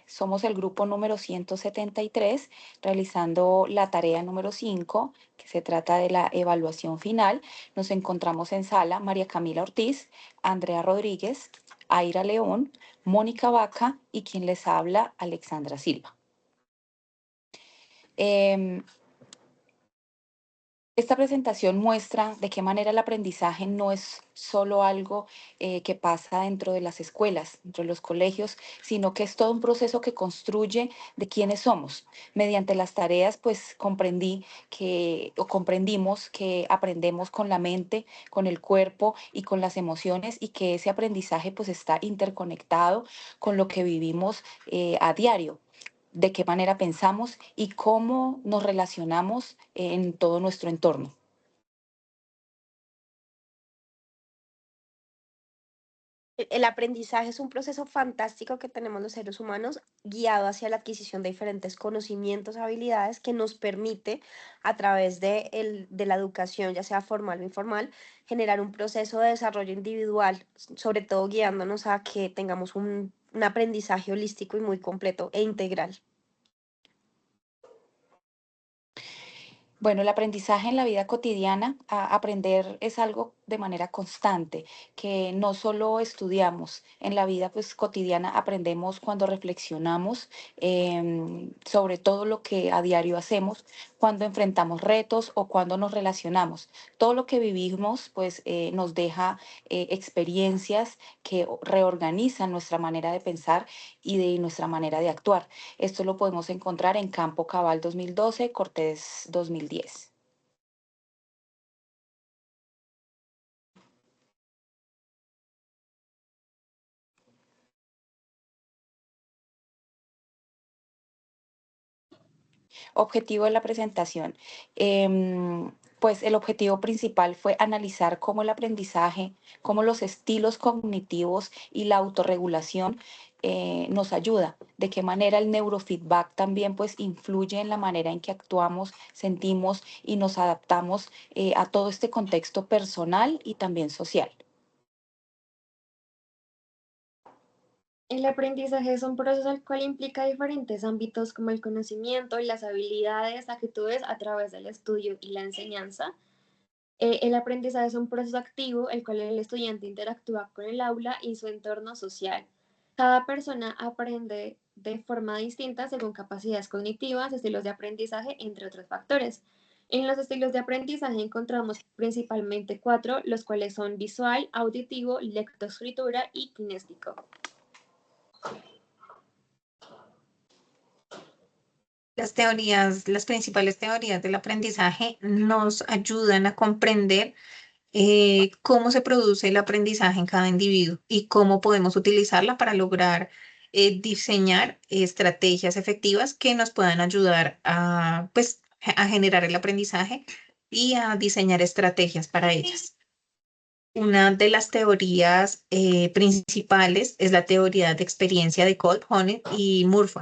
Somos el grupo número 173, realizando la tarea número 5, que se trata de la evaluación final. Nos encontramos en sala María Camila Ortiz, Andrea Rodríguez, Aira León, Mónica Vaca y quien les habla, Alexandra Silva. Em, Esta presentación muestra de qué manera el aprendizaje no es solo algo que pasa dentro de las escuelas, dentro de los colegios, sino que es todo un proceso que construye de quiénes somos. Mediante las tareas, pues comprendimos que aprendemos con la mente, con el cuerpo y con las emociones, y que ese aprendizaje pues está interconectado con lo que vivimos a diario, de qué manera pensamos y cómo nos relacionamos en todo nuestro entorno. El aprendizaje es un proceso fantástico que tenemos los seres humanos, guiado hacia la adquisición de diferentes conocimientos, habilidades que nos permite, a través de la educación, ya sea formal o informal, generar un proceso de desarrollo individual, sobre todo guiándonos a que tengamos un aprendizaje holístico y muy completo e integral. Bueno, el aprendizaje en la vida cotidiana, aprender es algo de manera constante, que no solo estudiamos. En la vida pues cotidiana aprendemos cuando reflexionamos sobre todo lo que a diario hacemos, cuando enfrentamos retos o cuando nos relacionamos. Todo lo que vivimos pues nos deja experiencias que reorganizan nuestra manera de pensar y de nuestra manera de actuar. Esto lo podemos encontrar en Campo Cabal 2012, Cortés 2010. Objetivo de la presentación. Pues el objetivo principal fue analizar cómo el aprendizaje, cómo los estilos cognitivos y la autorregulación nos ayuda, de qué manera el neurofeedback también pues influye en la manera en que actuamos, sentimos y nos adaptamos a todo este contexto personal y también social. El aprendizaje es un proceso el cual implica diferentes ámbitos como el conocimiento y las habilidades, actitudes a través del estudio y la enseñanza. El aprendizaje es un proceso activo, el cual el estudiante interactúa con el aula y su entorno social. Cada persona aprende de forma distinta según capacidades cognitivas, estilos de aprendizaje, entre otros factores. En los estilos de aprendizaje encontramos principalmente cuatro, los cuales son visual, auditivo, lectoescritura y kinéstico. Las principales teorías del aprendizaje nos ayudan a comprender cómo se produce el aprendizaje en cada individuo y cómo podemos utilizarla para lograr diseñar estrategias efectivas que nos puedan ayudar a, pues, a generar el aprendizaje y a diseñar estrategias para ellas. Una de las teorías principales es la teoría de experiencia de Colt, Honig y Murphy.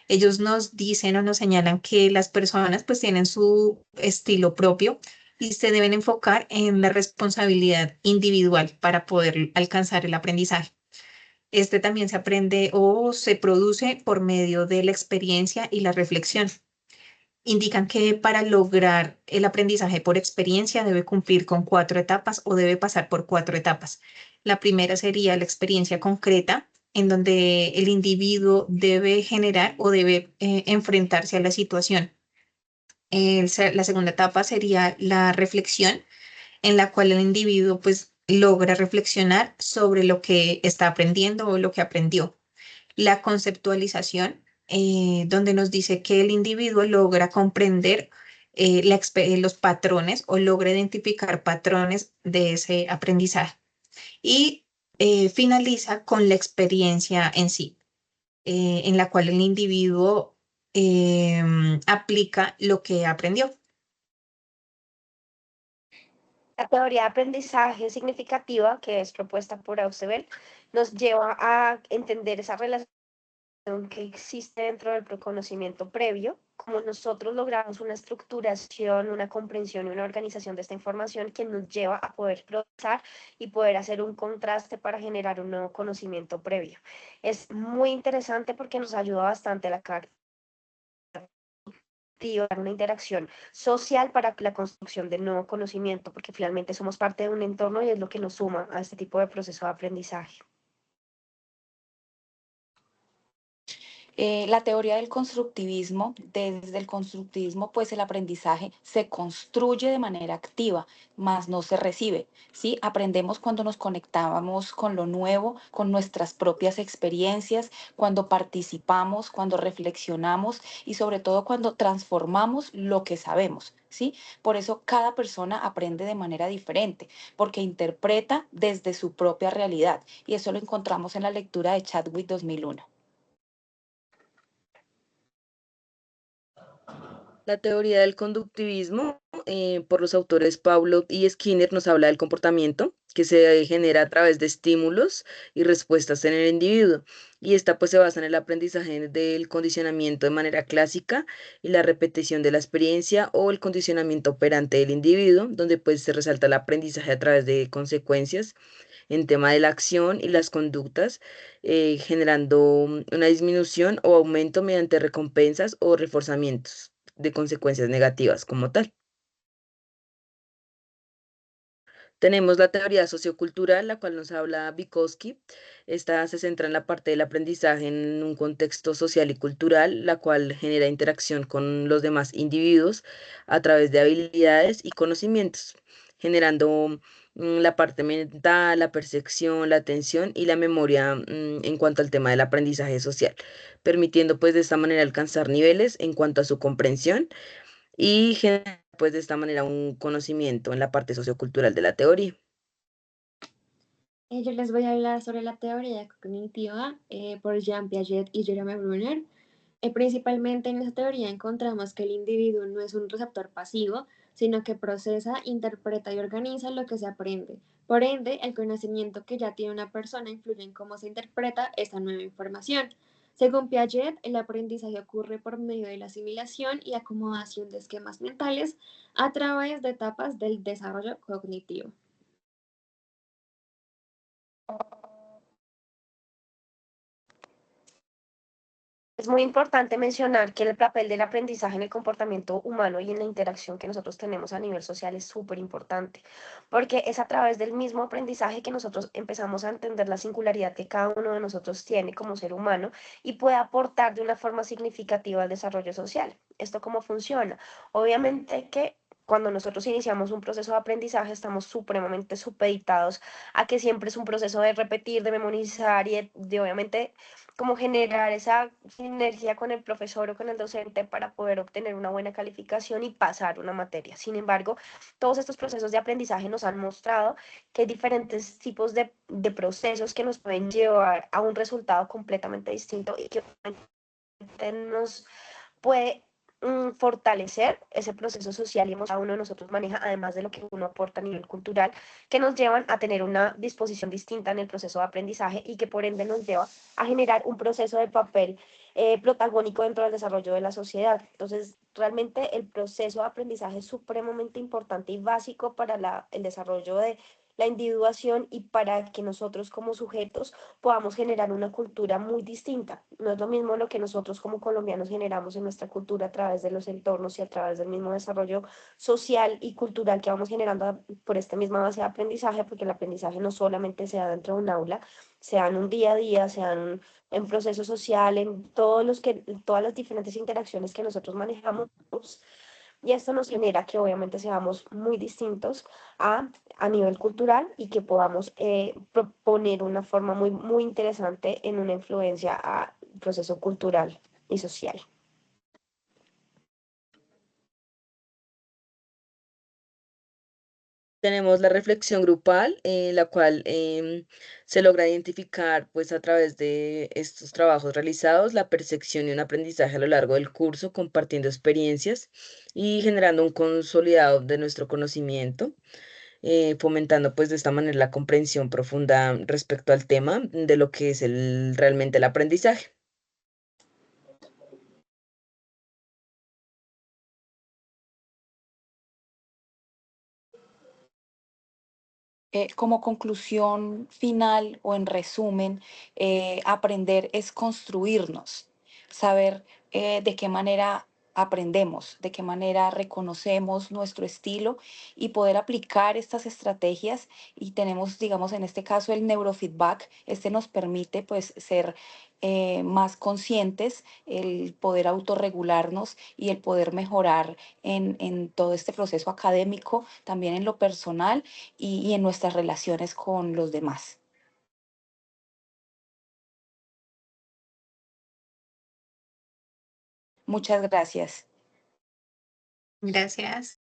Ellos nos dicen o nos señalan que las personas pues tienen su estilo propio y se deben enfocar en la responsabilidad individual para poder alcanzar el aprendizaje. Este también se aprende o se produce por medio de la experiencia y la reflexión. Indican que para lograr el aprendizaje por experiencia debe cumplir con 4 etapas o debe pasar por 4 etapas. La primera sería la experiencia concreta, en donde el individuo debe generar o debe enfrentarse a la situación. La segunda etapa sería la reflexión, en la cual el individuo pues logra reflexionar sobre lo que está aprendiendo o lo que aprendió. La conceptualización, donde nos dice que el individuo logra comprender los patrones o logra identificar patrones de ese aprendizaje. Y finaliza con la experiencia en sí, en la cual el individuo aplica lo que aprendió. La teoría de aprendizaje significativa, que es propuesta por Ausubel, nos lleva a entender esa relación que existe dentro del conocimiento previo como nosotros logramos una estructuración, una comprensión y una organización de esta información que nos lleva a poder procesar y poder hacer un contraste para generar un nuevo conocimiento previo. Es muy interesante porque nos ayuda bastante a la una interacción social para la construcción del nuevo conocimiento, porque finalmente somos parte de un entorno y es lo que nos suma a este tipo de proceso de aprendizaje. La teoría del constructivismo, desde el constructivismo, pues el aprendizaje se construye de manera activa, más no se recibe, ¿sí? Aprendemos cuando nos conectábamos con lo nuevo, con nuestras propias experiencias, cuando participamos, cuando reflexionamos y sobre todo cuando transformamos lo que sabemos, ¿sí? Por eso cada persona aprende de manera diferente, porque interpreta desde su propia realidad y eso lo encontramos en la lectura de Chadwick 2001. La teoría del conductivismo, por los autores Pavlov y Skinner, nos habla del comportamiento que se genera a través de estímulos y respuestas en el individuo. Y esta pues se basa en el aprendizaje del condicionamiento de manera clásica y la repetición de la experiencia o el condicionamiento operante del individuo, donde pues se resalta el aprendizaje a través de consecuencias en tema de la acción y las conductas, generando una disminución o aumento mediante recompensas o reforzamientos de consecuencias negativas como tal. Tenemos la teoría sociocultural, la cual nos habla Vygotsky. Esta se centra en la parte del aprendizaje en un contexto social y cultural, la cual genera interacción con los demás individuos a través de habilidades y conocimientos, generando la parte mental, la percepción, la atención y la memoria en cuanto al tema del aprendizaje social, permitiendo pues de esta manera alcanzar niveles en cuanto a su comprensión y generar pues de esta manera un conocimiento en la parte sociocultural de la teoría. Yo les voy a hablar sobre la teoría cognitiva por Jean Piaget y Jerome Bruner. Principalmente en esta teoría encontramos que el individuo no es un receptor pasivo, sino que procesa, interpreta y organiza lo que se aprende. Por ende, el conocimiento que ya tiene una persona influye en cómo se interpreta esta nueva información. Según Piaget, el aprendizaje ocurre por medio de la asimilación y acomodación de esquemas mentales a través de etapas del desarrollo cognitivo. Es muy importante mencionar que el papel del aprendizaje en el comportamiento humano y en la interacción que nosotros tenemos a nivel social es súper importante, porque es a través del mismo aprendizaje que nosotros empezamos a entender la singularidad que cada uno de nosotros tiene como ser humano y puede aportar de una forma significativa al desarrollo social. ¿Esto cómo funciona? Obviamente que cuando nosotros iniciamos un proceso de aprendizaje estamos supremamente supeditados a que siempre es un proceso de repetir, de memorizar y de obviamente como generar esa sinergia con el profesor o con el docente para poder obtener una buena calificación y pasar una materia. Sin embargo, todos estos procesos de aprendizaje nos han mostrado que hay diferentes tipos de procesos que nos pueden llevar a un resultado completamente distinto y que nos puede fortalecer ese proceso social y emocional que uno de nosotros maneja, además de lo que uno aporta a nivel cultural, que nos llevan a tener una disposición distinta en el proceso de aprendizaje y que por ende nos lleva a generar un proceso de papel protagónico dentro del desarrollo de la sociedad. Entonces, realmente el proceso de aprendizaje es supremamente importante y básico para el desarrollo de la individuación y para que nosotros como sujetos podamos generar una cultura muy distinta. No es lo mismo lo que nosotros como colombianos generamos en nuestra cultura a través de los entornos y a través del mismo desarrollo social y cultural que vamos generando por esta misma base de aprendizaje, porque el aprendizaje no solamente se da dentro de un aula, se da en un día a día, se da en proceso social, en todas las diferentes interacciones que nosotros manejamos. Y esto nos genera que obviamente seamos muy distintos a nivel cultural y que podamos proponer una forma muy, muy interesante en una influencia al proceso cultural y social. Tenemos la reflexión grupal, la cual se logra identificar pues a través de estos trabajos realizados la percepción y un aprendizaje a lo largo del curso, compartiendo experiencias y generando un consolidado de nuestro conocimiento, fomentando pues de esta manera la comprensión profunda respecto al tema de lo que es realmente el aprendizaje. Como conclusión final o en resumen, aprender es construirnos, saber de qué manera aprendemos, de qué manera reconocemos nuestro estilo y poder aplicar estas estrategias. Y tenemos, digamos, en este caso el neurofeedback. Este nos permite pues ser más conscientes, el poder autorregularnos y el poder mejorar en todo este proceso académico, también en lo personal y en nuestras relaciones con los demás. Muchas gracias. Gracias.